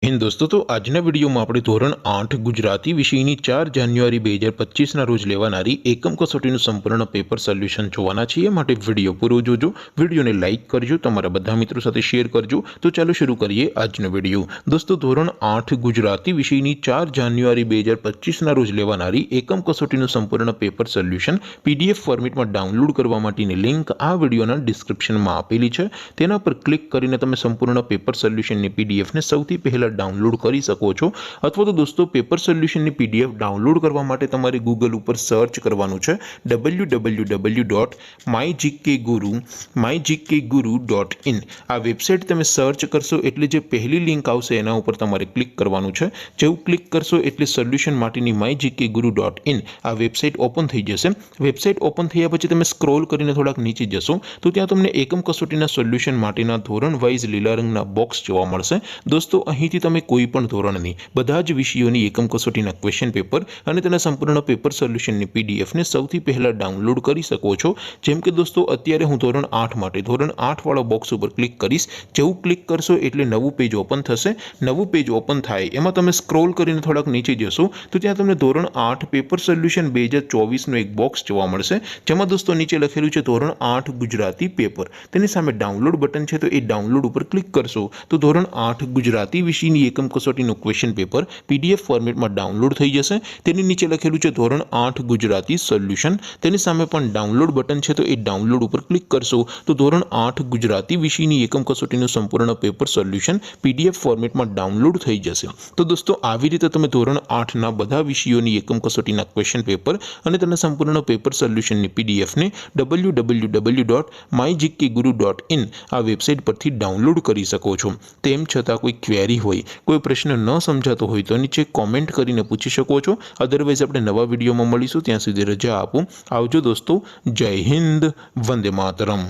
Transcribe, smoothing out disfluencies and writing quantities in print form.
दोस्तों तो આજના વિડીયોમાં આપણે ધોરણ 8 ગુજરાતી વિષયની 4 જાન્યુઆરી 2025 ના રોજ લેવાનારી એકમ કસોટીનું સંપૂર્ણ પેપર સોલ્યુશન જોવાના છીએ। માટે વિડીયો પૂરો જોજો, વિડીયોને લાઈક કરજો, તમારા બધા મિત્રો સાથે શેર કરજો। તો ચાલો શરૂ કરીએ આજનો વિડીયો। દોસ્તો ધોરણ 8 ગુજરાતી વિષયની 4 જાન્યુઆરી 2025 ના રોજ લેવાનારી એકમ કસોટીનું સંપૂર્ણ પેપર સોલ્યુશન પીડીએફ ફોર્મેટમાં ડાઉનલોડ કરવા માટેની લિંક આ વિડીયોના ડિસ્ક્રિપ્શનમાં આપેલી છે। તેના પર ક્લિક કરીને તમે સંપૂર્ણ પેપર સોલ્યુશનની પીડીએફને સૌથી પહેલા डाउनलॉड કરી શકો છો। અથવા તો દોસ્તો પેપર સોલ્યુશનની પીડીએફ ડાઉનલોડ કરવા માટે તમારે ગૂગલ ઉપર સર્ચ કરવાનું છે www.mygkguru.in। આ વેબસાઇટ તમે સર્ચ કરશો એટલે જે પહેલી લિંક આવશે એના ઉપર તમારે ક્લિક કરવાનું છે। જેવું ક્લિક કરશો એટલે સોલ્યુશન માટેની mygkguru.in આ વેબસાઇટ ઓપન થઈ જશે। વેબસાઇટ ઓપન થયા પછી તમે સ્ક્રોલ કરીને થોડાક નીચે જશો તો ત્યાં તમને એકમ કસોટીના સોલ્યુશન માટેના ધોરણ વાઇઝ લીલા રંગના બોક્સ જોવા મળશે। દોસ્તો અહીંથી તમે કોઈ પણ ધોરણની બધા જ વિષયોની એકમ કસોટીના ક્વેશ્ચન પેપર અને તેના સંપૂર્ણ પેપર સોલ્યુશનની પીડીએફને સૌથી પહેલા ડાઉનલોડ કરી શકો છો। જેમ કે દોસ્તો અત્યારે હું ધોરણ 8 માટે ધોરણ 8 વાળા બોક્સ ઉપર ક્લિક કરીશ। જેવું ક્લિક કરશો એટલે નવું પેજ ઓપન થશે। નવું પેજ ઓપન થાય એમાં તમે સ્ક્રોલ કરીને થોડાક નીચે જશો તો ત્યાં તમને ધોરણ 8 પેપર સોલ્યુશન 2024 નું એક બોક્સ જોવા મળશે। જેમાં દોસ્તો નીચે લખેલું છે ધોરણ 8 ગુજરાતી પેપર। તેની સામે ડાઉનલોડ બટન છે તો એ ડાઉનલોડ ઉપર ક્લિક કરશો તો ધોરણ 8 ગુજરાતી વિષયની એકમ કસોટીનું ક્વેશ્ચન પેપર પીડીએફ ફોર્મેટમાં ડાઉનલોડ થઈ જશે। તેની નીચે લખેલું છે ધોરણ 8 ગુજરાતી સોલ્યુશન। તેની સામે પણ ડાઉનલોડ બટન છે તો એ ડાઉનલોડ ઉપર ક્લિક કરશો તો ધોરણ 8 ગુજરાતી વિષયની એકમ કસોટીનું સંપૂર્ણ પેપર સોલ્યુશન પીડીએફ ફોર્મેટમાં ડાઉનલોડ થઈ જશે। તો દોસ્તો આવી રીતે તમે ધોરણ 8 ના બધા વિષયોની એકમ કસોટીના ક્વેશ્ચન પેપર અને તેના સંપૂર્ણ પેપર સોલ્યુશનની પીડીએફને www.mygkguru.in આ વેબસાઇટ પરથી ડાઉનલોડ કરી શકો છો। તેમ છતાં કોઈ ક્વેરી હોય, કોઈ પ્રશ્ન ન સમજાતો હોય તો નીચે કોમેન્ટ કરીને પૂછી શકો છો। અધરવાઇઝ આપણે નવા વિડીયોમાં મળીશું, ત્યાં સુધી રજા આપો। આવજો દોસ્તો, જય હિન્દ, વંદે માતરમ।